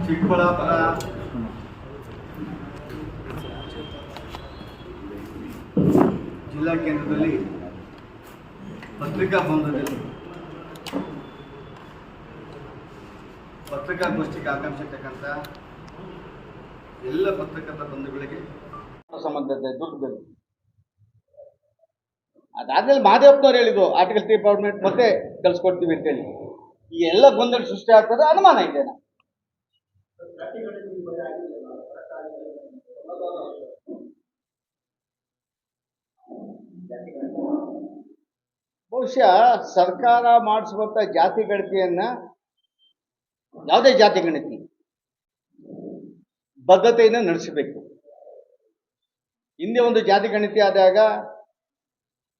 ಚಿಕ್ಕಬಳ್ಳಾಪುರ ಜಿಲ್ಲಾ ಕೇಂದ್ರದಲ್ಲಿ ಪತ್ರಿಕಾ ಭವನದಲ್ಲಿ ಪತ್ರಿಕಾಗೋಷ್ಠಿಗೆ ಆಗಮಿಸಿರ್ತಕ್ಕಂಥ ಎಲ್ಲ ಪತ್ರಕರ್ತರ ಬಂಧುಗಳಿಗೆ ಸಂಬಂಧದ ದುಡ್ಡು ಅದಾದ್ಮೇಲೆ ಮಹಾದೇವಪ್ಪನವ್ರು ಹೇಳಿದ್ರು ಆರ್ಟಿಕಲ್ 3 ಮತ್ತೆ ಕಳ್ಸಿಕೊಡ್ತೀವಿ ಅಂತೇಳಿ ಈ ಎಲ್ಲ ಗೊಂದಲ ಸೃಷ್ಟಿ ಆಗ್ತದೆ ಅನುಮಾನ ಇದೆ. ಬಹುಶಃ ಸರ್ಕಾರ ಮಾಡಿಸುವಂತ ಜಾತಿ ಗಣತಿಯನ್ನ ಯಾವುದೇ ಜಾತಿ ಗಣತಿ ಬದ್ಧತೆಯನ್ನು ನಡೆಸಬೇಕು. ಹಿಂದೆ ಒಂದು ಜಾತಿ ಗಣತಿ ಆದಾಗ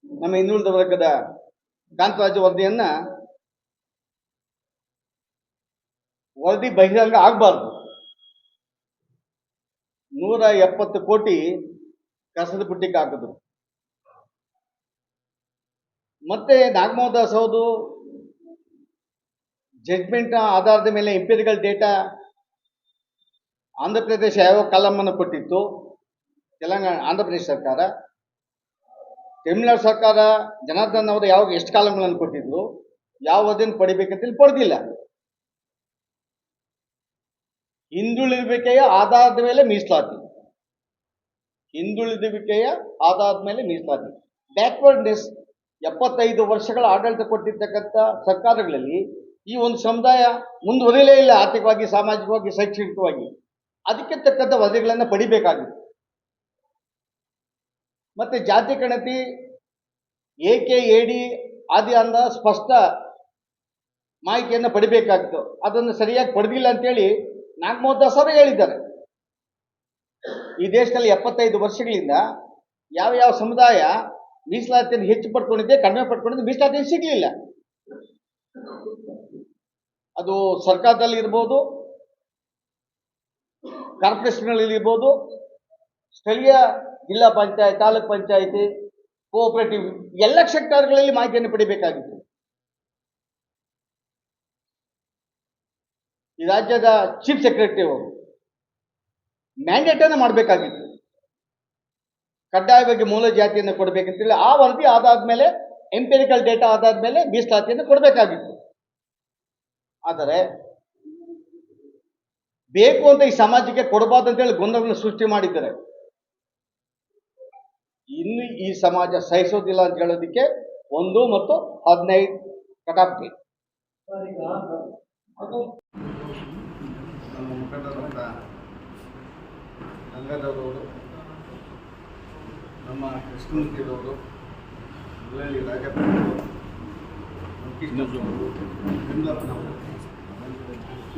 ನಮ್ಮ ಹಿಂದುಳಿದ ವರ್ಗದ ಕಾಂತರಾಜು ವರದಿ ಬಹಿರಂಗ ಆಗಬಾರ್ದು. 170 ಕೋಟಿ ಕಸದ ಬುಟ್ಟಿಗೆ ಹಾಕಿದ್ರು. ಮತ್ತೆ ನಾಗಮೋಹನ್ ದಾಸ್ ಅವರು ಜಡ್ಜ್ಮೆಂಟ್ ಆಧಾರದ ಮೇಲೆ ಎಂಪಿರಿಕಲ್ ಡೇಟಾ ಆಂಧ್ರ ಪ್ರದೇಶ ಯಾವ ಕಾಲಮನ್ನು ಕೊಟ್ಟಿತ್ತು, ಆಂಧ್ರ ಪ್ರದೇಶ ಸರ್ಕಾರ, ತಮಿಳುನಾಡು ಸರ್ಕಾರ ಜನಾರ್ದನ್ ಅವರು ಯಾವಾಗ ಎಷ್ಟು ಕಾಲಂಗಳನ್ನು ಕೊಟ್ಟಿದ್ರು, ಯಾವ ವರದಿಯನ್ನು ಪಡಿಬೇಕಂತೇಳಿ ಪಡೆದಿಲ್ಲ. ಹಿಂದುಳಿದುವಿಕೆಯ ಆಧಾರದ ಮೇಲೆ ಮೀಸಲಾತಿ, ಬ್ಯಾಕ್ವರ್ಡ್ನೆಸ್. 75 ವರ್ಷಗಳ ಆಡಳಿತ ಕೊಟ್ಟಿರ್ತಕ್ಕಂಥ ಸರ್ಕಾರಗಳಲ್ಲಿ ಈ ಒಂದು ಸಮುದಾಯ ಮುಂದುವರಿಯಲೇ ಇಲ್ಲ, ಆರ್ಥಿಕವಾಗಿ, ಸಾಮಾಜಿಕವಾಗಿ, ಶೈಕ್ಷಣಿಕವಾಗಿ. ಅದಕ್ಕೆ ತಕ್ಕಂಥ ವರದಿಗಳನ್ನು ಪಡಿಬೇಕಾಗಿತ್ತು. ಮತ್ತೆ ಜಾತಿ ಗಣತಿ AD ಆದಿ ಅಂದ ಸ್ಪಷ್ಟ ಮಾಹಿತಿಯನ್ನು ಪಡಿಬೇಕಾಗಿತ್ತು. ಅದನ್ನು ಸರಿಯಾಗಿ ಪಡೆದಿಲ್ಲ ಅಂತೇಳಿ ನಾಗಮೋಹನ್ ದಾಸ್ ಅವರು ಹೇಳಿದ್ದಾರೆ. ಈ ದೇಶದಲ್ಲಿ 75 ವರ್ಷಗಳಿಂದ ಯಾವ ಸಮುದಾಯ ಮೀಸಲಾತಿಯನ್ನು ಹೆಚ್ಚು ಪಡ್ಕೊಂಡಿದೆ, ಕಡಿಮೆ ಪಡ್ಕೊಂಡಿದೆ, ಮೀಸಲಾತಿ ಸಿಗಲಿಲ್ಲ. ಅದು ಸರ್ಕಾರದಲ್ಲಿ ಇರ್ಬೋದು, ಕಾರ್ಪೊರೇಷನ್ಗಳಲ್ಲಿ ಇರ್ಬೋದು, ಸ್ಥಳೀಯ ಜಿಲ್ಲಾ ಪಂಚಾಯತ್, ತಾಲೂಕ್ ಪಂಚಾಯಿತಿ, ಕೋಆಪರೇಟಿವ್ ಎಲ್ಲ ಸೆಕ್ಟರ್ಗಳಲ್ಲಿ ಮಾಹಿತಿಯನ್ನು ಪಡಿಬೇಕಾಗಿತ್ತು. ಈ ರಾಜ್ಯದ ಚೀಫ್ ಸೆಕ್ರೆಟರಿ ಅವರು ಮ್ಯಾಂಡೇಟ್ ಅನ್ನು ಮಾಡಬೇಕಾಗಿತ್ತು, ಕಡ್ಡಾಯವಾಗಿ ಮೂಲ ಜಾತಿಯನ್ನು ಕೊಡಬೇಕಂತೇಳಿ. ಆ ವರದಿ ಆದಾದ್ಮೇಲೆ, ಎಂಪಿರಿಕಲ್ ಡೇಟಾ ಆದಾದ್ಮೇಲೆ ಮೀಸಲಾತಿಯನ್ನು ಕೊಡಬೇಕಾಗಿತ್ತು. ಆದರೆ ಬೇಕು ಅಂತ ಈ ಸಮಾಜಕ್ಕೆ ಕೊಡಬಾರ್ದು ಅಂತೇಳಿ ಗೊಂದಲವನ್ನು ಸೃಷ್ಟಿ ಮಾಡಿದ್ದಾರೆ. ಇನ್ನು ಈ ಸಮಾಜ ಸಹಿಸೋದಿಲ್ಲ ಅಂತ ಹೇಳೋದಕ್ಕೆ 1 ಮತ್ತು 15 ಕಟಾಫ್ ಡೇಟ್. ನಮ್ಮ ಮುಖಂಡರಾದ ಗಂಗಾಧರವರು, ನಮ್ಮ ಕೃಷ್ಣಮೂರ್ತಿಯವರು, ಮುರಳಿ ರಾಜಪ್ಪನವರು, ಕೃಷ್ಣಪ್ಪನವರು,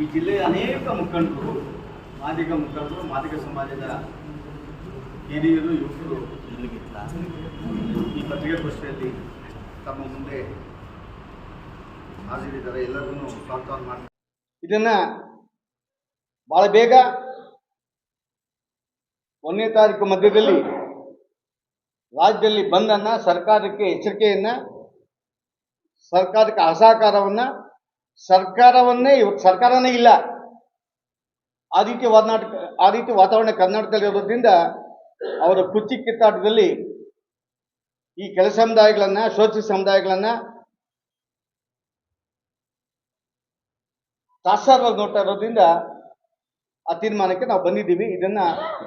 ಈ ಜಿಲ್ಲೆಯ ಅನೇಕ ಮುಖಂಡರು, ಮಾದಿಗ ಸಮಾಜದ ಹಿರಿಯರು, ಯುವಕರು ಈ ಪತ್ರಿಕಾಗೋಷ್ಠಿಯಲ್ಲಿ ತಮ್ಮ ಮುಂದೆ ಹಾಜರಿದ್ದಾರೆ. ಎಲ್ಲರಿಗೂ ಸ್ವಾಗತವನ್ನು ಮಾಡ್ತಾರೆ. ಇದನ್ನ ಬಹಳ ಬೇಗ 1ನೇ ತಾರೀಕು ಮಧ್ಯದಲ್ಲಿ ರಾಜ್ಯದಲ್ಲಿ ಬಂದನ್ನ ಸರ್ಕಾರಕ್ಕೆ ಎಚ್ಚರಿಕೆಯನ್ನ, ಸರ್ಕಾರಕ್ಕೆ ಅಸಹಕಾರವನ್ನ, ಸರ್ಕಾರವನ್ನೇ ಇವತ್ತು ಸರ್ಕಾರನೇ ಇಲ್ಲ ಆ ರೀತಿ ವಾತಾವರಣ ಕರ್ನಾಟಕದಲ್ಲಿ ಇರೋದ್ರಿಂದ ಅವರ ಕುರ್ಚಿ ಕಿತ್ತಾಟದಲ್ಲಿ ಈ ಕೆಲ ಸಮುದಾಯಗಳನ್ನ, ಶೋಷಿತ ಸಮುದಾಯಗಳನ್ನ ತಾತ್ಸಾರವಾಗಿ ನೋಡ್ತಾ ಇರೋದ್ರಿಂದ ಆ ತೀರ್ಮಾನಕ್ಕೆ ನಾವು ಬಂದಿದ್ದೀವಿ. ಇದನ್ನ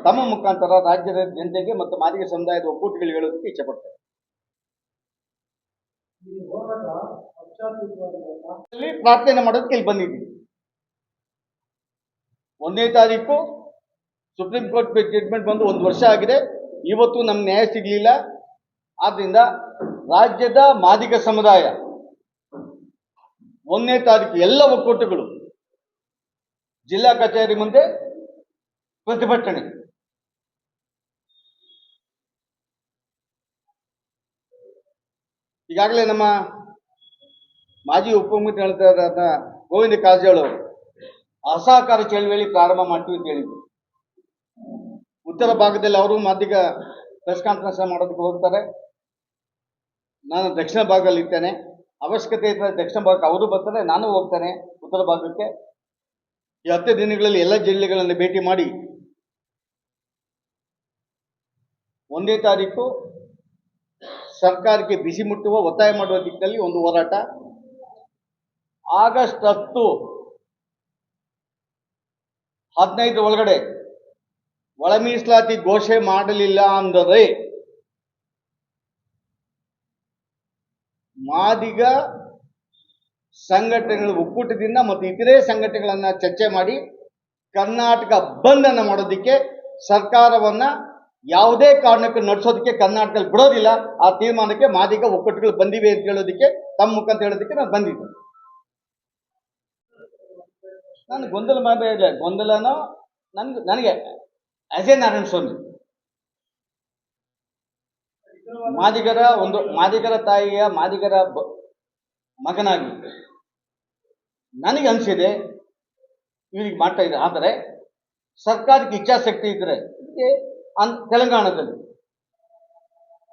ತಮ್ಮ ಮುಖಾಂತರ ರಾಜ್ಯದ ಜನತೆಗೆ ಮತ್ತು ಮಾದಿಗ ಸಮುದಾಯದ ಒಕ್ಕೂಟಗಳಿಗೆ ಹೇಳೋದಕ್ಕೆ ಇಚ್ಛೆ ಪಡ್ತೇವೆ. ಪ್ರಾರ್ಥನೆ ಮಾಡೋದಕ್ಕೆ ಇಲ್ಲಿ ಬಂದಿದ್ದೀವಿ. 1ನೇ ತಾರೀಕು ಸುಪ್ರೀಂ ಕೋರ್ಟ್ ಜಡ್ಜ್ಮೆಂಟ್ ಬಂದು 1 ವರ್ಷ ಆಗಿದೆ. ಇವತ್ತು ನಮ್ಗೆ ನ್ಯಾಯ ಸಿಗಲಿಲ್ಲ. ಆದ್ರಿಂದ ರಾಜ್ಯದ ಮಾದಿಗ ಸಮುದಾಯ 1ನೇ ತಾರೀಕು ಎಲ್ಲ ಒಕ್ಕೂಟಗಳು ಜಿಲ್ಲಾ ಕಚೇರಿ ಮುಂದೆ ಪ್ರತಿಭಟನೆ. ಈಗಾಗಲೇ ನಮ್ಮ ಮಾಜಿ ಉಪಮುಖ್ಯಮಂತ್ರಿಗಳಾದ ಗೋವಿಂದ ಕಾರಜೋಳ ಅವರು ಅಸಹಕಾರ ಚಳವಳಿ ಪ್ರಾರಂಭ ಮಾಡ್ತೀವಿ ಅಂತ ಹೇಳಿದ್ರು. ಉತ್ತರ ಭಾಗದಲ್ಲಿ ಅವರು ಮಾದಿಗ ಪ್ರೆಸ್ ಕಾನ್ಫರೆನ್ಸ್ ಮಾಡೋದಕ್ಕೆ ಹೋಗ್ತಾರೆ. ನಾನು ದಕ್ಷಿಣ ಭಾಗದಲ್ಲಿ ಇರ್ತೇನೆ. ಅವಶ್ಯಕತೆ ಇದ್ದರೆ ದಕ್ಷಿಣ ಭಾಗಕ್ಕೆ ಅವರು ಬರ್ತಾರೆ, ನಾನು ಹೋಗ್ತಾನೆ ಉತ್ತರ ಭಾಗಕ್ಕೆ. ಈ 10 ದಿನಗಳಲ್ಲಿ ಎಲ್ಲ ಜಿಲ್ಲೆಗಳನ್ನು ಭೇಟಿ ಮಾಡಿ 1ನೇ ತಾರೀಕು ಸರ್ಕಾರಕ್ಕೆ ಬಿಸಿ ಮುಟ್ಟುವ ಒತ್ತಾಯ ಮಾಡುವ ದಿಕ್ಕಿನಲ್ಲಿ ಒಂದು ಹೋರಾಟ. ಆಗಸ್ಟ್ 10 15 ಒಳಗಡೆ ಒಳ ಮೀಸಲಾತಿ ಘೋಷಣೆ ಮಾಡಲಿಲ್ಲ ಅಂದರೆ ಮಾದಿಗ ಸಂಘಟನೆಗಳ ಒಕ್ಕೂಟದಿಂದ ಮತ್ತು ಇತರೆ ಸಂಘಟನೆಗಳನ್ನ ಚರ್ಚೆ ಮಾಡಿ ಕರ್ನಾಟಕ ಬಂದ್ ಅನ್ನು ಮಾಡೋದಕ್ಕೆ ಸರ್ಕಾರವನ್ನ ಯಾವುದೇ ಕಾರಣಕ್ಕೂ ನಡೆಸೋದಕ್ಕೆ ಕರ್ನಾಟಕದಲ್ಲಿ ಬಿಡೋದಿಲ್ಲ. ಆ ತೀರ್ಮಾನಕ್ಕೆ ಮಾದಿಗ ಒಕ್ಕೂಟಗಳು ಬಂದಿವೆ ಅಂತ ಹೇಳೋದಕ್ಕೆ ತಮ್ಮ ಮುಖಾಂತರ ಹೇಳೋದಕ್ಕೆ ನಾನು ಬಂದಿದ್ದೆ. ನಾನು ಗೊಂದಲ ಮಾಡಿದೆ, ಗೊಂದಲನೋ ನನಗೆ ಆಸ್ ಎ ನಾರಾಯಣ ಸ್ವಾಮಿ ಮಾದಿಗರ ತಾಯಿಯ ಮಾದಿಗರ ಮಗನಾಗಿ ನನಗೆ ಅನಿಸಿದೆ ಇವ್ರಿಗೆ ಮಾಡ್ತಾ ಇದೆ. ಆದರೆ ಸರ್ಕಾರಕ್ಕೆ ಇಚ್ಛಾಶಕ್ತಿ ಇದ್ರೆ ತೆಲಂಗಾಣದಲ್ಲಿ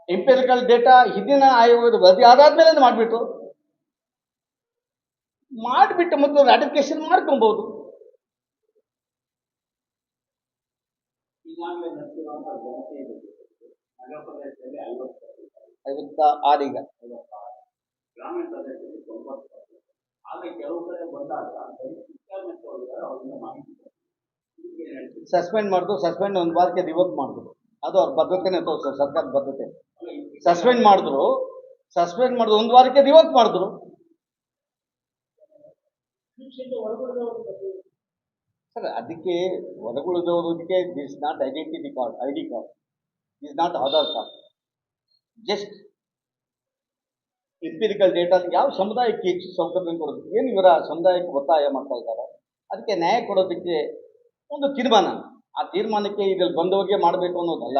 ಎಂಪಿರಿಕಲ್ ಡೇಟಾ ಹಿಂದಿನ ಆಯೋಗದ ವರದಿ ಅದಾದ್ಮೇಲೆ ಮಾಡಿಬಿಟ್ಟು ಮತ್ತು ರಾಟಿಫಿಕೇಶನ್ ಮಾಡ್ಕೊಬಹುದು. ಐವತ್ತ ಆರೀಗ ಗ್ರಾಮೀಣ ಪ್ರದೇಶದಲ್ಲಿ 90%. ಆದರೆ ಕೆಲವು ಕಡೆ ಬಂದಾಗ ಸಸ್ಪೆಂಡ್ ಒಂದು ವಾರಕ್ಕೆ ರಿವೋಕ್ ಮಾಡಿದ್ರು. ಅದು ಅವ್ರ ಬದ್ಧತೆನೇ ತೋರಿಸ್ತಾರೆ, ಸರ್ಕಾರದ ಬದ್ಧತೆ. ಸಸ್ಪೆಂಡ್ ಮಾಡಿದ್ರು ಒಂದು ವಾರಕ್ಕೆ ರಿವೋಕ್ ಮಾಡಿದ್ರು. ಸರ್ ಅದಕ್ಕೆ ಹೊರಗುಳಿದವರಿಗೆ this not identity card, ID card, this not Aadhaar card, just empirical data. ಯಾವ ಸಮುದಾಯಕ್ಕೆ ಹೆಚ್ಚು ಸೌಕರ್ಯ ಕೊಡೋದು, ಏನು ಇವರ ಸಮುದಾಯಕ್ಕೆ ಒತ್ತಾಯ ಮಾಡ್ತಾ ಇದ್ದಾರೆ, ಅದಕ್ಕೆ ನ್ಯಾಯ ಕೊಡೋದಕ್ಕೆ ಒಂದು ತೀರ್ಮಾನ. ಆ ತೀರ್ಮಾನಕ್ಕೆ ಇದ್ರಲ್ಲಿ ಬಂದವರಿಗೆ ಮಾಡಬೇಕು ಅನ್ನೋದಲ್ಲ.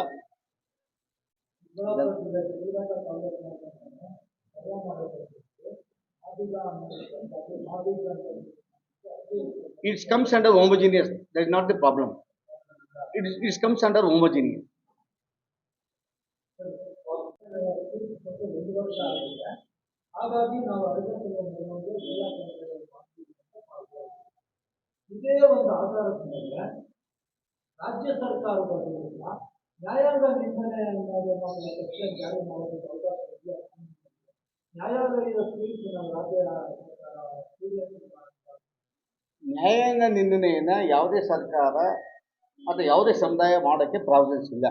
It comes under homogeneous. That is not the problem. It comes under homogeneous. ಹಾಗಾಗಿ ನಾವು ಇದೇ ಒಂದು ಆಧಾರದ ಮೇಲೆ ರಾಜ್ಯ ಸರ್ಕಾರದ ನ್ಯಾಯಾಂಗ ನಿಂದನೆ ಸೆಕ್ಷನ್ ಜಾರಿ ಮಾಡೋದಕ್ಕೆ ಅವಕಾಶ ಇದೆ. ನ್ಯಾಯಾಲಯದ ತೀರ್ಪಿನ ರಾಜ್ಯ ನ್ಯಾಯಾಂಗ ನಿಂದನೆಯನ್ನ ಯಾವುದೇ ಸರ್ಕಾರ ಅಥವಾ ಯಾವುದೇ ಸಮುದಾಯ ಮಾಡೋಕ್ಕೆ ಪ್ರಾವಿಷನ್ಸ್ ಇಲ್ಲ.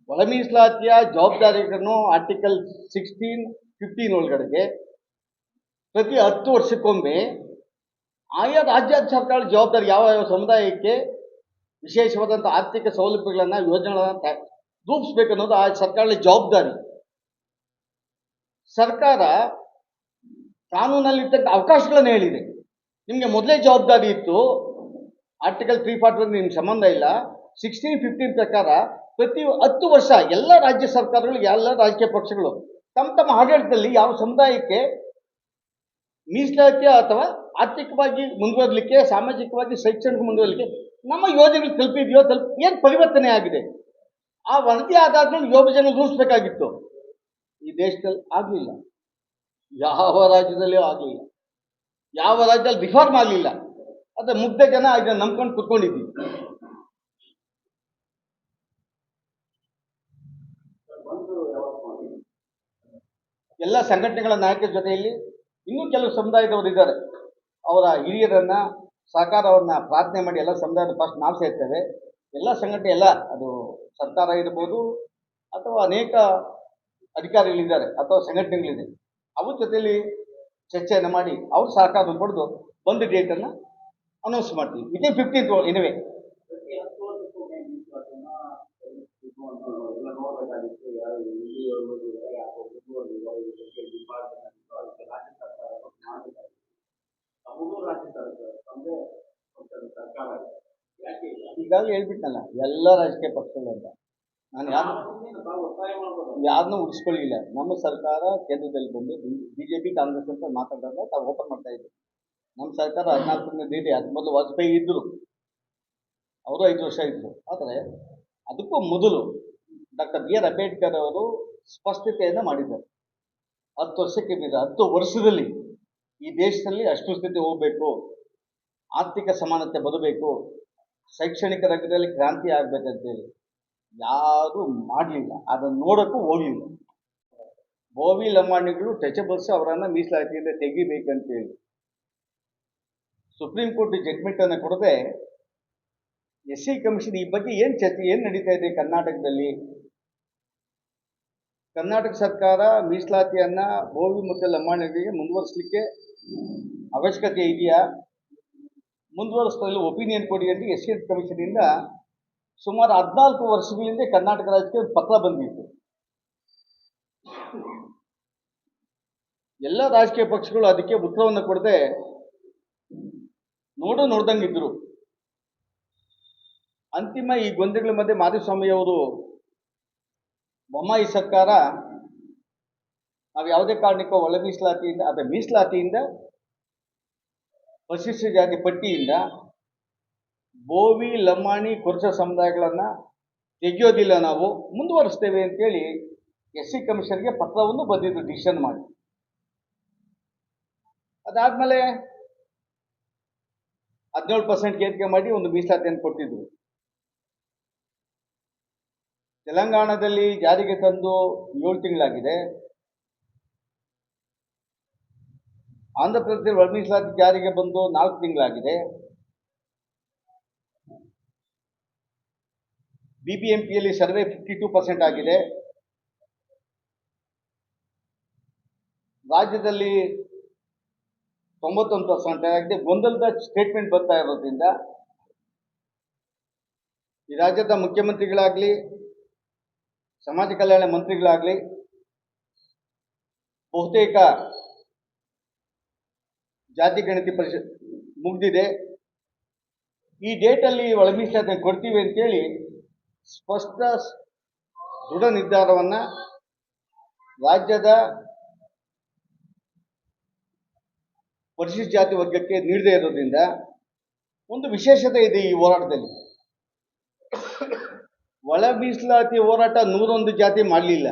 ಒಳ ಮೀಸಲಾತಿಯ ಜವಾಬ್ದಾರಿಗಳನ್ನು ಆರ್ಟಿಕಲ್ 16, 15 ಒಳಗಡೆಗೆ ಪ್ರತಿ 10 ವರ್ಷಕ್ಕೊಮ್ಮೆ ಆಯಾ ರಾಜ್ಯ ಸರ್ಕಾರ ಜವಾಬ್ದಾರಿ ಯಾವ ಸಮುದಾಯಕ್ಕೆ ವಿಶೇಷವಾದಂಥ ಆರ್ಥಿಕ ಸೌಲಭ್ಯಗಳನ್ನು ಯೋಜನೆಗಳನ್ನು ರೂಪಿಸ್ಬೇಕನ್ನೋದು ಆ ಸರ್ಕಾರದ ಜವಾಬ್ದಾರಿ. ಸರ್ಕಾರ ಕಾನೂನಲ್ಲಿರ್ತಕ್ಕ ಅವಕಾಶಗಳನ್ನು ಹೇಳಿದೆ. ನಿಮಗೆ ಮೊದಲೇ ಜವಾಬ್ದಾರಿ ಇತ್ತು, ಆರ್ಟಿಕಲ್ 341 ನಿಮ್ಗೆ ಸಂಬಂಧ ಇಲ್ಲ. 16, 15 ಪ್ರಕಾರ ಪ್ರತಿ 10 ವರ್ಷ ಎಲ್ಲ ರಾಜ್ಯ ಸರ್ಕಾರಗಳು, ಎಲ್ಲ ರಾಜಕೀಯ ಪಕ್ಷಗಳು ತಮ್ಮ ಆಡಳಿತದಲ್ಲಿ ಯಾವ ಸಮುದಾಯಕ್ಕೆ ಮೀಸಲಾತಿ ಅಥವಾ ಆರ್ಥಿಕವಾಗಿ ಮುಂದುವರಲಿಕ್ಕೆ, ಸಾಮಾಜಿಕವಾಗಿ ಶೈಕ್ಷಣಿಕ ಮುಂದುವರಲಿಕ್ಕೆ ನಮ್ಮ ಯೋಜನೆಗಳು ತಲುಪಿದೆಯೋ ಏನು ಪರಿವರ್ತನೆ ಆಗಿದೆ, ಆ ವರದಿ ಆಧಾರದಲ್ಲಿ ಯೋಜನೆ ರೂಪಿಸಬೇಕಾಗಿತ್ತು. ಈ ದೇಶದಲ್ಲಿ ಆಗಲಿಲ್ಲ, ಯಾವ ರಾಜ್ಯದಲ್ಲಿಯೂ ಆಗಲಿಲ್ಲ, ಯಾವ ರಾಜ್ಯದಲ್ಲಿ ರಿಫಾರ್ಮ್ ಆಗಲಿಲ್ಲ. ಅದೇ ಮುಗ್ಧ ಜನ ಇದನ್ನು ನಂಬ್ಕೊಂಡು ಕುತ್ಕೊಂಡಿದ್ದೀವಿ. ಎಲ್ಲ ಸಂಘಟನೆಗಳ ನಾಯಕರ ಜೊತೆಯಲ್ಲಿ ಇನ್ನೂ ಕೆಲವು ಸಮುದಾಯದವರು ಇದ್ದಾರೆ. ಅವರ ಹಿರಿಯರನ್ನ ಸಹಕಾರವನ್ನ ಪ್ರಾರ್ಥನೆ ಮಾಡಿ ಎಲ್ಲ ಸಮುದಾಯದ ಫಸ್ಟ್ ನಾವು ಸೇರ್ತೇವೆ. ಎಲ್ಲ ಸಂಘಟನೆ, ಎಲ್ಲ ಅದು ಸರ್ಕಾರ ಇರ್ಬೋದು ಅಥವಾ ಅನೇಕ ಅಧಿಕಾರಿಗಳಿದ್ದಾರೆ ಅಥವಾ ಸಂಘಟನೆಗಳಿದೆ, ಅವ್ರ ಜೊತೆಯಲ್ಲಿ ಚರ್ಚೆಯನ್ನು ಮಾಡಿ ಅವ್ರ ಸಹಕಾರ ಪಡೆದು ಒಂದು ಡೇಟನ್ನು ಅನೌನ್ಸ್ ಮಾಡ್ತೀವಿ. Within 15th anyway. ಈಗಾಗಲೇ ಹೇಳ್ಬಿಟ್ನಲ್ಲ, ಎಲ್ಲ ರಾಜಕೀಯ ಪಕ್ಷಗಳು ಅಂತ. ನಾನು ಯಾರನ್ನೂ ಉಳಿಸ್ಕೊಳ್ಳಿಲ್ಲ. ನಮ್ಮ ಸರ್ಕಾರ ಕೇಂದ್ರದಲ್ಲಿ ಬಂದು BJP ಕಾಂಗ್ರೆಸ್ ಅಂತ ಮಾತಾಡಿದಾಗ ತಾವು ಓಪನ್ ಮಾಡ್ತಾ ಇದ್ವಿ. ನಮ್ಮ ಸರ್ಕಾರ 14ನೇ ಇದೆ. ಅದು ಮೊದಲು ವಾಜಪೇಯಿ ಇದ್ದರು, ಅವರು 5 ವರ್ಷ ಇದ್ದರು. ಆದರೆ ಅದಕ್ಕೂ ಮೊದಲು ಡಾಕ್ಟರ್ BR ಅಂಬೇಡ್ಕರ್ ಅವರು ಸ್ಪಷ್ಟತೆಯನ್ನು ಮಾಡಿದ್ದಾರೆ. 10 ವರ್ಷಕ್ಕೆ ಮೀರಿ 10 ವರ್ಷದಲ್ಲಿ ಈ ದೇಶದಲ್ಲಿ ಅಸ್ಪೃಶ್ಯತೆ ಹೋಗಬೇಕು, ಆರ್ಥಿಕ ಸಮಾನತೆ ಬರಬೇಕು, ಶೈಕ್ಷಣಿಕ ರಂಗದಲ್ಲಿ ಕ್ರಾಂತಿ ಆಗ್ಬೇಕಂತೇಳಿ ಯಾರೂ ಮಾಡಲಿಲ್ಲ. ಅದನ್ನು ನೋಡೋಕ್ಕೂ ಹೋಗಲಿಲ್ಲ. ಬೋವಿ ಲಂಬಾಣಿಗಳು ಟಚಬಲ್ಸ್ ಅವರನ್ನು ಮೀಸಲಾತಿಯಿಂದ ತೆಗಿಬೇಕಂತೇಳಿ ಸುಪ್ರೀಂ ಕೋರ್ಟ್ ಜಡ್ಮೆಂಟ್ ಅನ್ನು ಕೊಡದೆ SC ಕಮಿಷನ್ ಈ ಬಗ್ಗೆ ಏನು ಚರ್ಚೆ ಏನು ನಡೀತಾ ಇದೆ ಕರ್ನಾಟಕದಲ್ಲಿ? ಕರ್ನಾಟಕ ಸರ್ಕಾರ ಮೀಸಲಾತಿಯನ್ನ ಬೋವಿ ಮತ್ತು ಲಂಬಾಣಿಗಳಿಗೆ ಮುಂದುವರಿಸಲಿಕ್ಕೆ ಅವಶ್ಯಕತೆ ಇದೆಯಾ, ಮುಂದುವರಿಸಲು ಒಪಿನಿಯನ್ ಕೊಡಿ ಅಂತ SC ಕಮಿಷನ್ ಇಂದ ಸುಮಾರು 14 ವರ್ಷಗಳಿಂದ ಕರ್ನಾಟಕ ರಾಜ್ಯಕ್ಕೆ ಪತ್ರ ಬಂದಿತ್ತು. ಎಲ್ಲ ರಾಜಕೀಯ ಪಕ್ಷಗಳು ಅದಕ್ಕೆ ಉತ್ತರವನ್ನು ಕೊಡದೆ ನೋಡ್ದಂಗಿದ್ರು. ಅಂತಿಮ ಈ ಗೊಂದಲಗಳ ಮಧ್ಯೆ ಮಾಧುಸ್ವಾಮಿ ಅವರು ಬೊಮ್ಮಾಯಿ ಸರ್ಕಾರ ನಾವು ಯಾವುದೇ ಕಾರಣಕ್ಕೂ ಒಳ ಮೀಸಲಾತಿಯಿಂದ ಅಥವಾ ಮೀಸಲಾತಿಯಿಂದ ಪರಿಶಿಷ್ಟ ಜಾತಿ ಪಟ್ಟಿಯಿಂದ ಬೋವಿ ಲಂಬಾಣಿ ಕೊರಚ ಸಮುದಾಯಗಳನ್ನು ತೆಗೆಯೋದಿಲ್ಲ, ನಾವು ಮುಂದುವರಿಸ್ತೇವೆ ಅಂತೇಳಿ SC ಕಮಿಷನ್ಗೆ ಪತ್ರವನ್ನು ಬರೆದಿದ್ದು ಡಿಸಿಷನ್ ಮಾಡಿ. ಅದಾದ್ಮೇಲೆ 17% ಏರಿಕೆ ಮಾಡಿ ಒಂದು ಮೀಸಲಾತಿಯನ್ನು ಕೊಟ್ಟಿದ್ರು. ತೆಲಂಗಾಣದಲ್ಲಿ ಜಾರಿಗೆ ತಂದು 7 ತಿಂಗಳಾಗಿದೆ. ಆಂಧ್ರ ಪ್ರದೇಶದಲ್ಲಿ ಒಳ ಮೀಸಲಾತಿ ಜಾರಿಗೆ ಬಂದು 4 ತಿಂಗಳಾಗಿದೆ. BBMPಯಲ್ಲಿ ಸರ್ವೆ 52% ಆಗಿದೆ. ರಾಜ್ಯದಲ್ಲಿ 91% ಆಗಿದೆ. ಗೊಂದಲದ ಸ್ಟೇಟ್ಮೆಂಟ್ ಬರ್ತಾ ಇರೋದ್ರಿಂದ ಈ ರಾಜ್ಯದ ಮುಖ್ಯಮಂತ್ರಿಗಳಾಗಲಿ, ಸಮಾಜ ಕಲ್ಯಾಣ ಮಂತ್ರಿಗಳಾಗಲಿ ಬಹುತೇಕ ಜಾತಿ ಗಣತಿ ಮುಗಿದಿದೆ, ಈ ಡೇಟಲ್ಲಿ ಒಳ ಮೀಸಲಾತಿ ಕೊಡ್ತೀವಿ ಅಂತೇಳಿ ಸ್ಪಷ್ಟ ದೃಢ ನಿರ್ಧಾರವನ್ನು ರಾಜ್ಯದ ಪರಿಶಿಷ್ಟ ಜಾತಿ ವರ್ಗಕ್ಕೆ ನೀಡದೇ ಇರೋದ್ರಿಂದ ಒಂದು ವಿಶೇಷತೆ ಇದೆ ಈ ಹೋರಾಟದಲ್ಲಿ. ಒಳ ಮೀಸಲಾತಿ ಹೋರಾಟ 101 ಜಾತಿ ಮಾಡಲಿಲ್ಲ.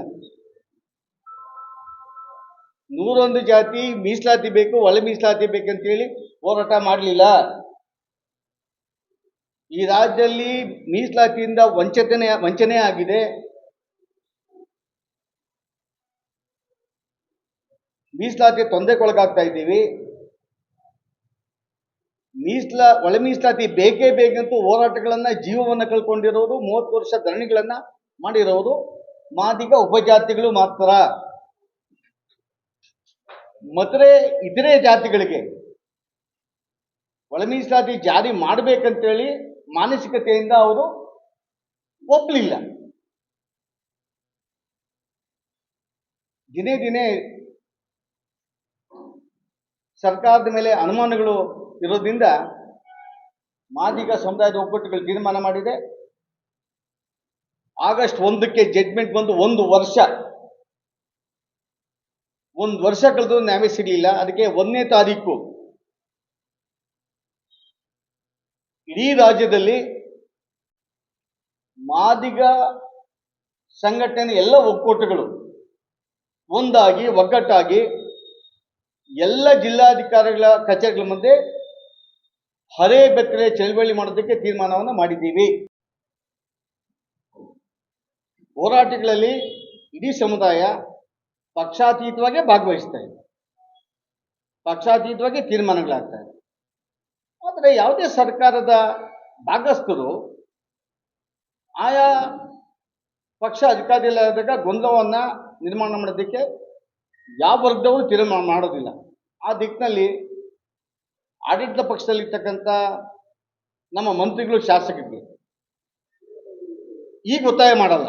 101 ಜಾತಿ ಮೀಸಲಾತಿ ಬೇಕು, ಒಳ ಮೀಸಲಾತಿ ಬೇಕಂತೇಳಿ ಹೋರಾಟ ಮಾಡಲಿಲ್ಲ. ಈ ರಾಜ್ಯದಲ್ಲಿ ಮೀಸಲಾತಿಯಿಂದ ವಂಚನೆ ಆಗಿದೆ. ಮೀಸಲಾತಿ ತೊಂದರೆಗೊಳಗಾಗ್ತಾ ಇದ್ದೀವಿ. ಒಳ ಮೀಸಲಾತಿ ಬೇಕೇ ಬೇಕಂತೂ ಹೋರಾಟಗಳನ್ನ ಜೀವವನ್ನು ಕಳ್ಕೊಂಡಿರೋರು, 30 ವರ್ಷ ಧರಣಿಗಳನ್ನ ಮಾಡಿರೋರು ಮಾದಿಗ ಉಪಜಾತಿಗಳು ಮಾತ್ರ. ಮತ್ತೆ ಇತರೆ ಜಾತಿಗಳಿಗೆ ಒಳ ಮೀಸಲಾತಿ ಜಾರಿ ಮಾಡಬೇಕಂತೇಳಿ ಮಾನಸಿಕತೆಯಿಂದ ಅವರು ಒಪ್ಪಲಿಲ್ಲ. ದಿನೇ ದಿನೇ ಸರ್ಕಾರದ ಮೇಲೆ ಅನುಮಾನಗಳು ಇರೋದ್ರಿಂದ ಮಾದಿಗ ಸಮುದಾಯದ ಒಕ್ಕೂಟಗಳು ತೀರ್ಮಾನ ಮಾಡಿದೆ. ಆಗಸ್ಟ್ 1ಕ್ಕೆ ಜಡ್ಮೆಂಟ್ ಬಂದು 1 ವರ್ಷ ಕಳೆದು ನ್ಯಾಯ ಸಿಗಲಿಲ್ಲ. ಅದಕ್ಕೆ 1ನೇ ತಾರೀಕು ಇಡೀ ರಾಜ್ಯದಲ್ಲಿ ಮಾದಿಗ ಸಂಘಟನೆ ಎಲ್ಲ ಒಕ್ಕೂಟಗಳು ಒಂದಾಗಿ ಒಗ್ಗಟ್ಟಾಗಿ ಎಲ್ಲ ಜಿಲ್ಲಾಧಿಕಾರಿಗಳ ಕಚೇರಿಗಳ ಮುಂದೆ ಹರೆ ಬೆತ್ತಲೆ ಚಳವಳಿ ಮಾಡೋದಕ್ಕೆ ತೀರ್ಮಾನವನ್ನು ಮಾಡಿದ್ದೀವಿ. ಹೋರಾಟಗಳಲ್ಲಿ ಇಡೀ ಸಮುದಾಯ ಪಕ್ಷಾತೀತವಾಗಿ ಭಾಗವಹಿಸ್ತಾ ಇದೆ, ಪಕ್ಷಾತೀತವಾಗಿ ತೀರ್ಮಾನಗಳಾಗ್ತಾ ಇದೆ. ಆದರೆ ಯಾವುದೇ ಸರ್ಕಾರದ ಭಾಗಸ್ಥರು ಆಯಾ ಪಕ್ಷ ಅಧಿಕಾರದಲ್ಲಿದ್ದಾಗ ಗೊಂದಲವನ್ನು ನಿರ್ಮಾಣ ಮಾಡೋದಕ್ಕೆ ಯಾವ ವರ್ಗದವರು ತೀರ್ಮಾನ ಮಾಡೋದಿಲ್ಲ. ಆ ದಿಕ್ಕಿನಲ್ಲಿ ಆಡಳಿತ ಪಕ್ಷದಲ್ಲಿರ್ತಕ್ಕಂಥ ನಮ್ಮ ಮಂತ್ರಿಗಳು, ಶಾಸಕರಿಗೆ ಈಗ ಒತ್ತಾಯ ಮಾಡಲ್ಲ.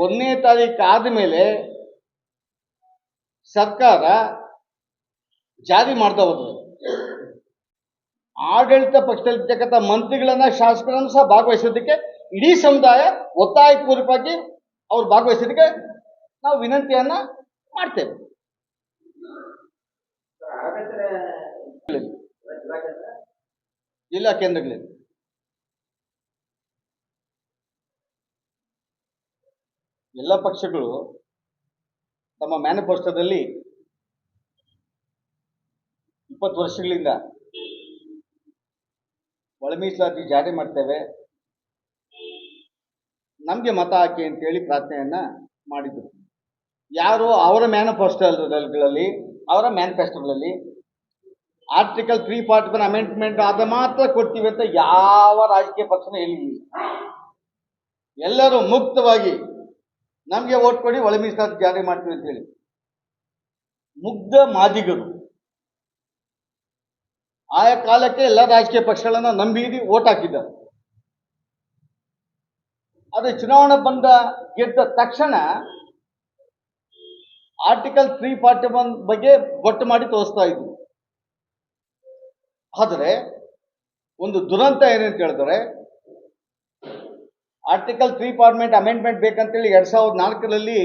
1ನೇ ತಾರೀಕು ಆದಮೇಲೆ ಸರ್ಕಾರ ಜಾರಿ ಮಾಡ್ತಾ ಹೋದ್ರೆ ಆಡಳಿತ ಪಕ್ಷದಲ್ಲಿರ್ತಕ್ಕಂಥ ಮಂತ್ರಿಗಳನ್ನ, ಶಾಸಕರನ್ನು ಸಹ ಭಾಗವಹಿಸೋದಕ್ಕೆ ಇಡೀ ಸಮುದಾಯ ಒತ್ತಾಯಪೂರ್ವಕವಾಗಿ ಅವ್ರು ಭಾಗವಹಿಸೋದಕ್ಕೆ ನಾವು ವಿನಂತಿಯನ್ನ ಮಾಡ್ತೇವೆ. ಜಿಲ್ಲಾ ಕೇಂದ್ರಗಳಲ್ಲಿ ಎಲ್ಲ ಪಕ್ಷಗಳು ತಮ್ಮ ಮ್ಯಾನಿಫೆಸ್ಟೋದಲ್ಲಿ 20 ವರ್ಷಗಳಿಂದ ಒಳ ಮೀಸಲಾತಿ ಜಾರಿ ಮಾಡ್ತೇವೆ, ನಮಗೆ ಮತ ಹಾಕಿ ಅಂತೇಳಿ ಪ್ರಾರ್ಥನೆಯನ್ನ ಮಾಡಿದ್ರು. ಯಾರು ಅವರ ಮ್ಯಾನಿಫೆಸ್ಟೋಗಳಲ್ಲಿ ಆರ್ಟಿಕಲ್ 341 ಅಮೆಂಡ್ಮೆಂಟ್ ಆದ ಮಾತ್ರ ಕೊಡ್ತೀವಿ ಅಂತ ಯಾವ ರಾಜಕೀಯ ಪಕ್ಷನೂ ಹೇಳಿಲ್ಲ. ಎಲ್ಲರೂ ಮುಕ್ತವಾಗಿ ನಮಗೆ ಓಟ್ ಕೊಡಿ, ಒಳ ಮೀಸಲಾತಿ ಜಾರಿ ಮಾಡ್ತೀವಿ ಅಂತ ಹೇಳಿ ಮುಗ್ಧ ಮಾದಿಗರು ಆಯಾ ಕಾಲಕ್ಕೆ ಎಲ್ಲ ರಾಜಕೀಯ ಪಕ್ಷಗಳನ್ನ ನಂಬಿ ಓಟ್ ಹಾಕಿದ್ದಾರೆ. ಆದರೆ ಚುನಾವಣೆ ಬಂದ ಗೆದ್ದ ತಕ್ಷಣ ಆರ್ಟಿಕಲ್ 341 ಬಗ್ಗೆ ಗೊತ್ತು ಮಾಡಿ ತೋರಿಸ್ತಾ ಇದ್ರು. ಆದರೆ ಒಂದು ದುರಂತ ಏನಂತ ಹೇಳಿದ್ರೆ, ಆರ್ಟಿಕಲ್ 341 ಅಮೆಂಡ್ಮೆಂಟ್ ಬೇಕಂತೇಳಿ 2004ರಲ್ಲಿ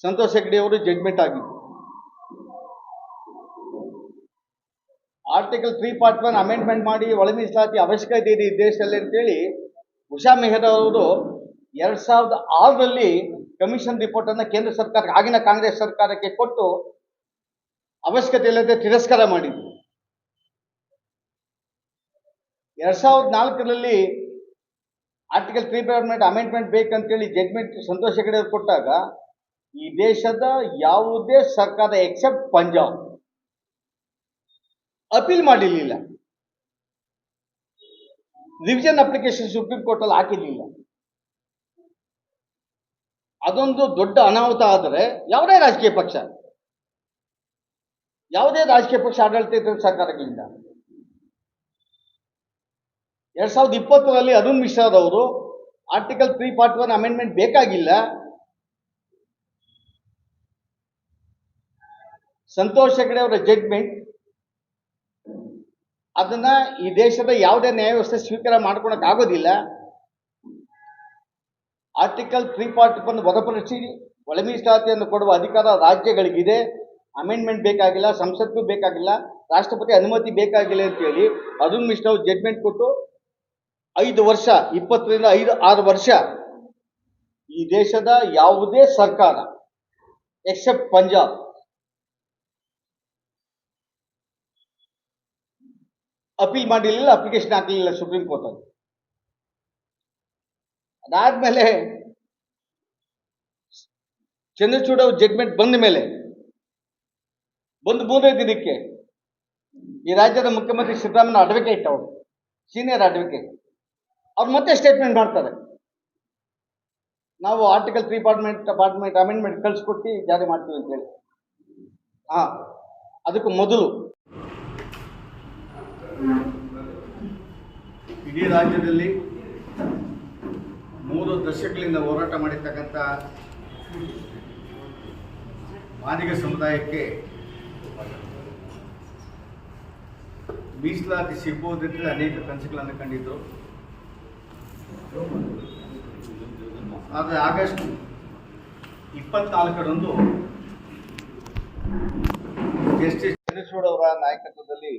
ಸಂತೋಷ್ ಹೆಗ್ಡೆ ಅವರು ಜಡ್ಜ್ಮೆಂಟ್ ಆಗಿತ್ತು. ಆರ್ಟಿಕಲ್ 341 ಅಮೆಂಡ್ಮೆಂಟ್ ಮಾಡಿ ಒಳ ಮೀಸಲಾತಿ ಅವಶ್ಯಕತೆ ಇದೆ ಈ ದೇಶದಲ್ಲಿ ಅಂತೇಳಿ ಉಷಾ ಮೆಹ್ರಾ ಅವರು 2006ರಲ್ಲಿ ಕಮಿಷನ್ ರಿಪೋರ್ಟ್ ಅನ್ನು ಕೇಂದ್ರ ಸರ್ಕಾರಕ್ಕೆ, ಆಗಿನ ಕಾಂಗ್ರೆಸ್ ಸರ್ಕಾರಕ್ಕೆ ಕೊಟ್ಟು ಅವಶ್ಯಕತೆ ಇಲ್ಲದೆ ತಿರಸ್ಕಾರ ಮಾಡಿದ್ರು. 2004ರಲ್ಲಿ ಆರ್ಟಿಕಲ್ 341 ಅಮೆಂಡ್ಮೆಂಟ್ ಬೇಕಂತೇಳಿ ಜಡ್ಜ್ಮೆಂಟ್ ಸಂತೋಷ್ ಹೆಗ್ಡೆ ಅವರು ಕೊಟ್ಟಾಗ ಈ ದೇಶದ ಯಾವುದೇ ಸರ್ಕಾರ ಎಕ್ಸೆಪ್ಟ್ ಪಂಜಾಬ್ ಅಪೀಲ್ ಮಾಡಿರಲಿಲ್ಲ. ರಿವಿಷನ್ ಅಪ್ಲಿಕೇಶನ್ ಸುಪ್ರೀಂ ಕೋರ್ಟ್ ಅಲ್ಲಿ ಹಾಕಿರಲಿಲ್ಲ. ಅದೊಂದು ದೊಡ್ಡ ಅನಾಹುತ. ಆದರೆ ಯಾವುದೇ ರಾಜಕೀಯ ಪಕ್ಷ ಆಡಳಿತ ಸರ್ಕಾರಗಳಿಂದ 2020ರಲ್ಲಿ ಅರುಣ್ ಮಿಶ್ರಾ ಅವರು ಆರ್ಟಿಕಲ್ 341 ಅಮೆಂಡ್ಮೆಂಟ್ ಬೇಕಾಗಿಲ್ಲ, ಸಂತೋಷ್ ಹೆಗ್ಡೆ ಅವರ ಜಡ್ಜ್ಮೆಂಟ್ ಅದನ್ನ ಈ ದೇಶದ ಯಾವುದೇ ನ್ಯಾಯ ವ್ಯವಸ್ಥೆ ಸ್ವೀಕಾರ ಮಾಡ್ಕೊಳಕ್ ಆಗೋದಿಲ್ಲ, ಆರ್ಟಿಕಲ್ 341 ಹೊರತುಪಡಿಸಿ ಒಳ ಮೀಸಲಾತಿಯನ್ನು ಕೊಡುವ ಅಧಿಕಾರ ರಾಜ್ಯಗಳಿಗಿದೆ, ಅಮೆಂಡ್ಮೆಂಟ್ ಬೇಕಾಗಿಲ್ಲ, ಸಂಸತ್ಗೂ ಬೇಕಾಗಿಲ್ಲ, ರಾಷ್ಟ್ರಪತಿ ಅನುಮತಿ ಬೇಕಾಗಿಲ್ಲ ಅಂತ ಹೇಳಿ ಅರುಣ್ ಮಿಶ್ರಾ ಅವರು ಜಡ್ಜ್ಮೆಂಟ್ ಕೊಟ್ಟು 5 ವರ್ಷ, 20ರಿಂದ 6 ವರ್ಷ ಈ ದೇಶದ ಯಾವುದೇ ಸರ್ಕಾರ ಎಕ್ಸೆಪ್ಟ್ ಪಂಜಾಬ್ ಅಪೀಲ್ ಮಾಡಿರಲಿಲ್ಲ, ಅಪ್ಲಿಕೇಶನ್ ಹಾಕಲಿಲ್ಲ ಸುಪ್ರೀಂ ಕೋರ್ಟ್ ಅಲ್ಲಿ. ಅದಾದ್ಮೇಲೆ ಚಂದ್ರಚೂಡ್ ಅವ್ರ ಜಡ್ಜ್ಮೆಂಟ್ ಬಂದ ಮೇಲೆ ಒಂದು 3 ದಿನಕ್ಕೆ ಈ ರಾಜ್ಯದ ಮುಖ್ಯಮಂತ್ರಿ ಸಿದ್ದರಾಮಯ್ಯ ಅಡ್ವೊಕೇಟ್, ಅವರು ಸೀನಿಯರ್ ಅಡ್ವೊಕೇಟ್, ಅವ್ರು ಮತ್ತೆ ಸ್ಟೇಟ್ಮೆಂಟ್ ಮಾಡ್ತಾರೆ, ನಾವು ಆರ್ಟಿಕಲ್ 341 ಅಮೆಂಡ್ಮೆಂಟ್ ಕಳಿಸ್ಕೊಟ್ಟು ಜಾರಿ ಮಾಡ್ತೀವಿ ಅಂತ ಹೇಳಿ. ಅದಕ್ಕೂ ಮೊದಲು ಇಡೀ ರಾಜ್ಯದಲ್ಲಿ 3 ದಶಕಗಳಿಂದ ಹೋರಾಟ ಮಾಡಿರ್ತಕ್ಕಂಥ ಮಾದಿಗ ಸಮುದಾಯಕ್ಕೆ ಮೀಸಲಾತಿ ಸಿಗಬಹುದಂತೆ ಅನೇಕ ಕನಸುಗಳನ್ನು ಕಂಡಿದ್ದರು. ಆದರೆ ಆಗಸ್ಟ್ 24ರಂದು ಜಸ್ಟಿಸ್ ಚಂದ್ರಚೂಡ್ ಅವರ ನಾಯಕತ್ವದಲ್ಲಿ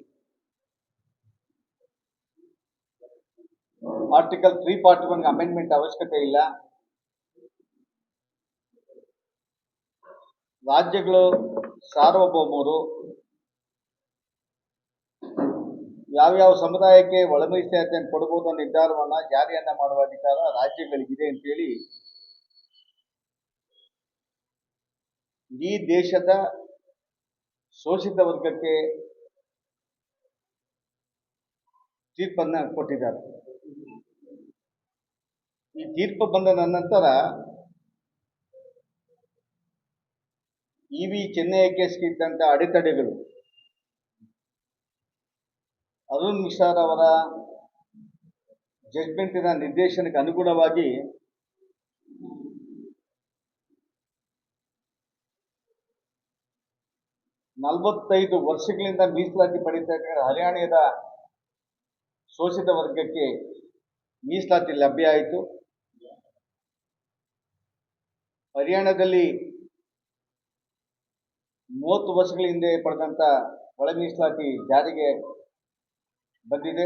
ಆರ್ಟಿಕಲ್ 341 ಅಮೆಂಡ್ಮೆಂಟ್ ಅವಶ್ಯಕತೆ ಇಲ್ಲ, ರಾಜ್ಯಗಳು ಸಾರ್ವಭೌಮರು, ಯಾವ್ಯಾವ ಸಮುದಾಯಕ್ಕೆ ಒಳ ಮೀಸಲಾತಿಯನ್ನು ಕೊಡಬಹುದು ಅನ್ನೋ ನಿರ್ಧಾರವನ್ನ ಜಾರಿಯನ್ನ ಮಾಡುವ ಅಧಿಕಾರ ರಾಜ್ಯಗಳಿಗಿದೆ ಅಂತೇಳಿ ಈ ದೇಶದ ಶೋಷಿತ ವರ್ಗಕ್ಕೆ ತೀರ್ಪನ್ನ ಕೊಟ್ಟಿದ್ದಾರೆ. ಈ ತೀರ್ಪು ಬಂದ ನಂತರ ಇವಿ ಚೆನ್ನೈ ಕೇಸ್ಗೆ ಇದ್ದಂಥ ಅಡೆತಡೆಗಳು ಅರುಣ್ ಮಿಶ್ರಾ ಅವರ ಜಡ್ಜ್ಮೆಂಟಿನ ನಿರ್ದೇಶನಕ್ಕೆ ಅನುಗುಣವಾಗಿ ನಲವತ್ತೈದು ವರ್ಷಗಳಿಂದ ಮೀಸಲಾತಿ ಪಡೆಯತಕ್ಕ ಹರಿಯಾಣದ ಶೋಷಿತ ವರ್ಗಕ್ಕೆ ಮೀಸಲಾತಿ ಲಭ್ಯ ಆಯಿತು. ಹರಿಯಾಣದಲ್ಲಿ 30 ವರ್ಷಗಳ ಹಿಂದೆ ಪಡೆದಂಥ ಒಳ ಮೀಸಲಾತಿ ಜಾರಿಗೆ ಬಂದಿದೆ.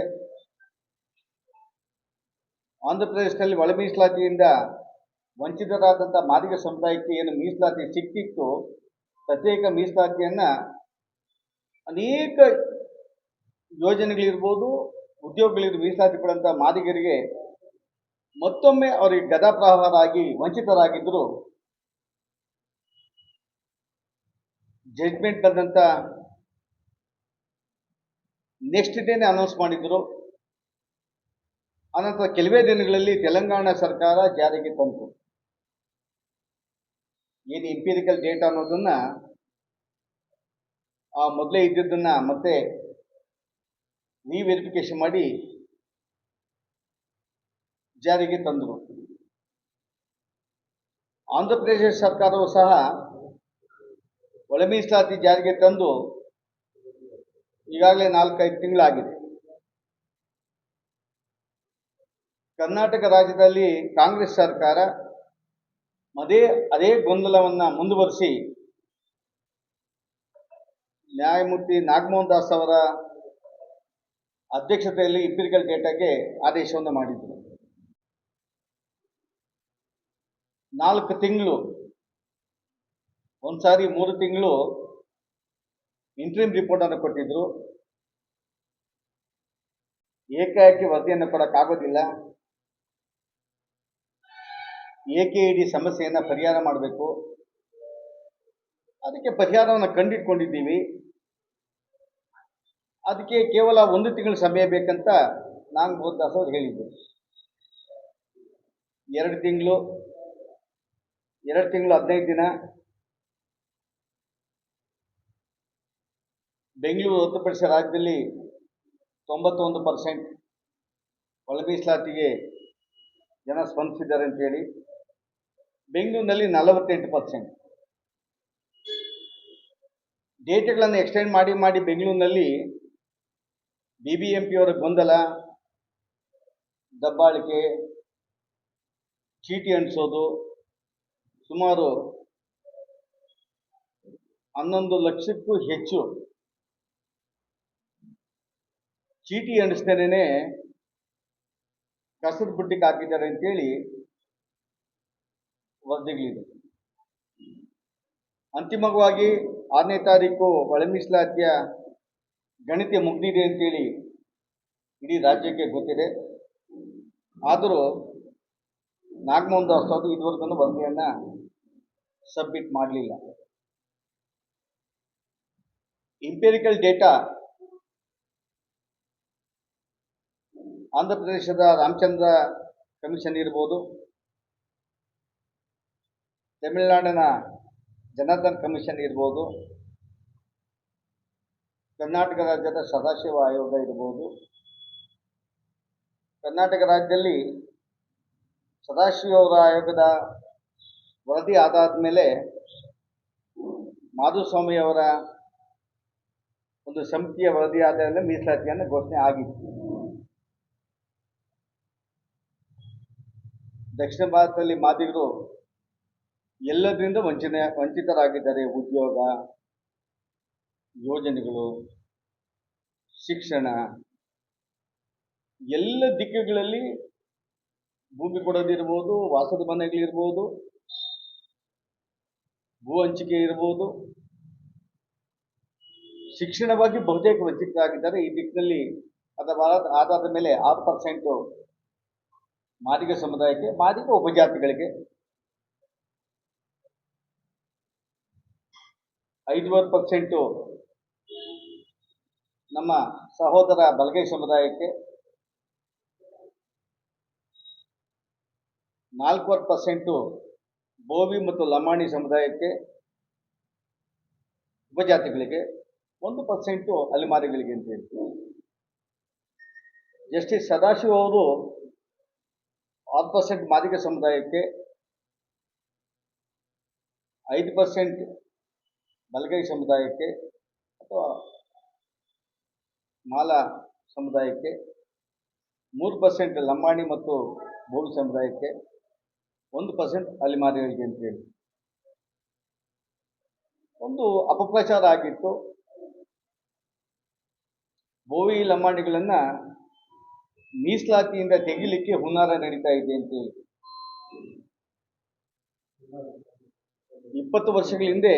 ಆಂಧ್ರ ಪ್ರದೇಶದಲ್ಲಿ ಒಳ ಮೀಸಲಾತಿಯಿಂದ ವಂಚಿತರಾದಂಥ ಮಾದಿಗ ಸಮುದಾಯಕ್ಕೆ ಏನು ಮೀಸಲಾತಿ ಸಿಕ್ತಿತ್ತು, ಪ್ರತ್ಯೇಕ ಮೀಸಲಾತಿಯನ್ನು ಅನೇಕ ಯೋಜನೆಗಳಿರ್ಬೋದು, ಉದ್ಯೋಗಗಳಿರ್ಬೋದು, ಮೀಸಲಾತಿ ಪಡೆದಂಥ ಮಾದಿಗರಿಗೆ ಮತ್ತೊಮ್ಮೆ ಅವರಿಗೆ ಗದಾಪ್ರಹಾರಾಗಿ ವಂಚಿತರಾಗಿದ್ದರು. ಜಡ್ಜ್ಮೆಂಟ್ ಬಂದಂಥ ನೆಕ್ಸ್ಟ್ ಡೇನೇ ಅನೌನ್ಸ್ ಮಾಡಿದ್ರು. ಅನಂತರ ಕೆಲವೇ ದಿನಗಳಲ್ಲಿ ತೆಲಂಗಾಣ ಸರ್ಕಾರ ಜಾರಿಗೆ ತಂತು. ಏನು ಇಂಪಿರಿಕಲ್ ಡೇಟಾ ಅನ್ನೋದನ್ನ ಆ ಮೊದಲೇ ಇದ್ದಿದ್ದನ್ನ ಮತ್ತೆ ರಿವೆರಿಫಿಕೇಶನ್ ಮಾಡಿ ಜಾರಿಗೆ ತಂದರು. ಆಂಧ್ರ ಪ್ರದೇಶ ಸರ್ಕಾರವು ಸಹ ಒಳ ಮೀಸಲಾತಿ ಜಾರಿಗೆ ತಂದು ಈಗಾಗಲೇ 4-5 ತಿಂಗಳಾಗಿದೆ. ಕರ್ನಾಟಕ ರಾಜ್ಯದಲ್ಲಿ ಕಾಂಗ್ರೆಸ್ ಸರ್ಕಾರ ಅದೇ ಗೊಂದಲವನ್ನು ಮುಂದುವರಿಸಿ ನ್ಯಾಯಮೂರ್ತಿ ನಾಗಮೋಹನ್ ದಾಸ್ ಅವರ ಅಧ್ಯಕ್ಷತೆಯಲ್ಲಿ ಇಂಪಿರಿಕಲ್ ಡೇಟಾಗೆ ಆದೇಶವನ್ನು ಮಾಡಿದರು. 4 ತಿಂಗಳು, ಒಂದ್ಸಾರಿ 3 ತಿಂಗಳು ಇಂಟ್ರೀಮ್ ರಿಪೋರ್ಟ್ ಅನ್ನು ಕೊಟ್ಟಿದ್ರು. ಏಕಾಏಕಿ ವರದಿಯನ್ನು ಕೊಡೋಕ್ಕಾಗೋದಿಲ್ಲ. AKED ಸಮಸ್ಯೆಯನ್ನು ಪರಿಹಾರ ಮಾಡಬೇಕು. ಅದಕ್ಕೆ ಪರಿಹಾರವನ್ನು ಕಂಡಿಟ್ಕೊಂಡಿದ್ದೀವಿ. ಅದಕ್ಕೆ ಕೇವಲ 1 ತಿಂಗಳು ಸಮಯ ಬೇಕಂತ ನಾಗಮೋಹನ್ ದಾಸ್ ಅವರು ಹೇಳಿದ್ದರು. 2 ತಿಂಗಳು 15 ದಿನ ಬೆಂಗಳೂರು ಹೊರತುಪಡಿಸಿ ರಾಜ್ಯದಲ್ಲಿ 91% ಒಳ ಮೀಸಲಾತಿಗೆ ಜನ ಸ್ಪಂದಿಸಿದ್ದಾರೆ ಅಂತೇಳಿ, ಬೆಂಗಳೂರಿನಲ್ಲಿ 48%. ಡೇಟ್ಗಳನ್ನು ಎಕ್ಸ್ಟೆಂಡ್ ಮಾಡಿ ಬೆಂಗಳೂರಿನಲ್ಲಿ BBMP ಅವರ ಗೊಂದಲ, ದಬ್ಬಾಳಿಕೆ, ಚೀಟಿ ಅಂಟಿಸೋದು, ಸುಮಾರು 11 ಲಕ್ಷಕ್ಕೂ ಹೆಚ್ಚು ಚೀಟಿ ಅಂಟಿಸ್ತೇನೆ ಕಸದ ಬುಟ್ಟಿಗೆ ಹಾಕಿದ್ದಾರೆ ಅಂತೇಳಿ ವರದಿಗಳಿದೆ. ಅಂತಿಮವಾಗಿ 6ನೇ ತಾರೀಕು ಒಳ ಮೀಸಲಾತಿಯ ಗಣಿತ ಮುಗಿದಿದೆ ಅಂತೇಳಿ ಇಡೀ ರಾಜ್ಯಕ್ಕೆ ಗೊತ್ತಿದೆ. ಆದರೂ ನಾಗಮೋಹನ್ ದಾಸ್ ಅವರು ಇದುವರೆಗೂ ವರದಿಯನ್ನು ಸಬ್ಮಿಟ್ ಮಾಡಲಿಲ್ಲ. ಇಂಪಿರಿಕಲ್ ಡೇಟಾ ಆಂಧ್ರ ಪ್ರದೇಶದ ರಾಮಚಂದ್ರ ಕಮಿಷನ್ ಇರ್ಬೋದು, ತಮಿಳುನಾಡಿನ ಜನಾರ್ದನ್ ಕಮಿಷನ್ ಇರ್ಬೋದು, ಕರ್ನಾಟಕ ರಾಜ್ಯದ ಸದಾಶಿವ ಆಯೋಗ ಇರ್ಬೋದು. ಕರ್ನಾಟಕ ರಾಜ್ಯದಲ್ಲಿ ಸದಾಶಿವ ಅವರ ಆಯೋಗದ ವರದಿ ಆದಾದ ಮೇಲೆ ಮಾಧುಸ್ವಾಮಿ ಅವರ ಒಂದು ಸಮಿತಿಯ ವರದಿ ಆಧಾರದ ಮೀಸಲಾತಿಯನ್ನು ಘೋಷಣೆ ಆಗಿತ್ತು. ದಕ್ಷಿಣ ಭಾರತದಲ್ಲಿ ಮಾದಿಗರು ಎಲ್ಲದರಿಂದ ವಂಚಿತರಾಗಿದ್ದಾರೆ. ಉದ್ಯೋಗ, ಯೋಜನೆಗಳು, ಶಿಕ್ಷಣ, ಎಲ್ಲ ದಿಕ್ಕುಗಳಲ್ಲಿ ಭೂಮಿ ಕೊಡೋದಿರ್ಬೋದು, ವಾಸದ ಮನೆಗಳಿರ್ಬೋದು, ಭೂ ಹಂಚಿಕೆ ಇರ್ಬೋದು, ಶಿಕ್ಷಣವಾಗಿ ಬಹುತೇಕ ವಂಚಿತರಾಗಿದ್ದಾರೆ. ಈ ದಿಕ್ಕಿನಲ್ಲಿ ಅದಾದ ಮೇಲೆ 6% ಮಾದಿಗ ಸಮುದಾಯಕ್ಕೆ, ಮಾದಿಗ ಉಪಜಾತಿಗಳಿಗೆ 5% ನಮ್ಮ ಸಹೋದರ ಬಲಗೈ ಸಮುದಾಯಕ್ಕೆ, 4% ಬೋವಿ ಮತ್ತು ಲಮಾಣಿ ಸಮುದಾಯಕ್ಕೆ, ಉಪಜಾತಿಗಳಿಗೆ, 1% ಅಲೆಮಾರಿಗಳಿಗೆ ಅಂತ ಹೇಳ್ತೀವಿ. ಜಸ್ಟಿಸ್ ಸದಾಶಿವ ಅವರು 6% ಮಾದಿಗ ಸಮುದಾಯಕ್ಕೆ, 5% ಬಲಗೈ ಸಮುದಾಯಕ್ಕೆ ಅಥವಾ ಮಾಲ ಸಮುದಾಯಕ್ಕೆ, 3% ಲಂಬಾಣಿ ಮತ್ತು ಬೋವಿ ಸಮುದಾಯಕ್ಕೆ, 1% ಅಲೆಮಾರಿಗಳಿಗೆ ಅಂತೇಳಿ ಒಂದು ಅಪಪ್ರಚಾರ ಆಗಿತ್ತು. ಬೋವಿ ಲಂಬಾಣಿಗಳನ್ನು ಮೀಸಲಾತಿಯಿಂದ ತೆಗಿಲಿಕ್ಕೆ ಹುನ್ನಾರ ನಡೀತಾ ಇದೆ ಅಂತೇಳಿ. 20 ವರ್ಷಗಳ ಹಿಂದೆ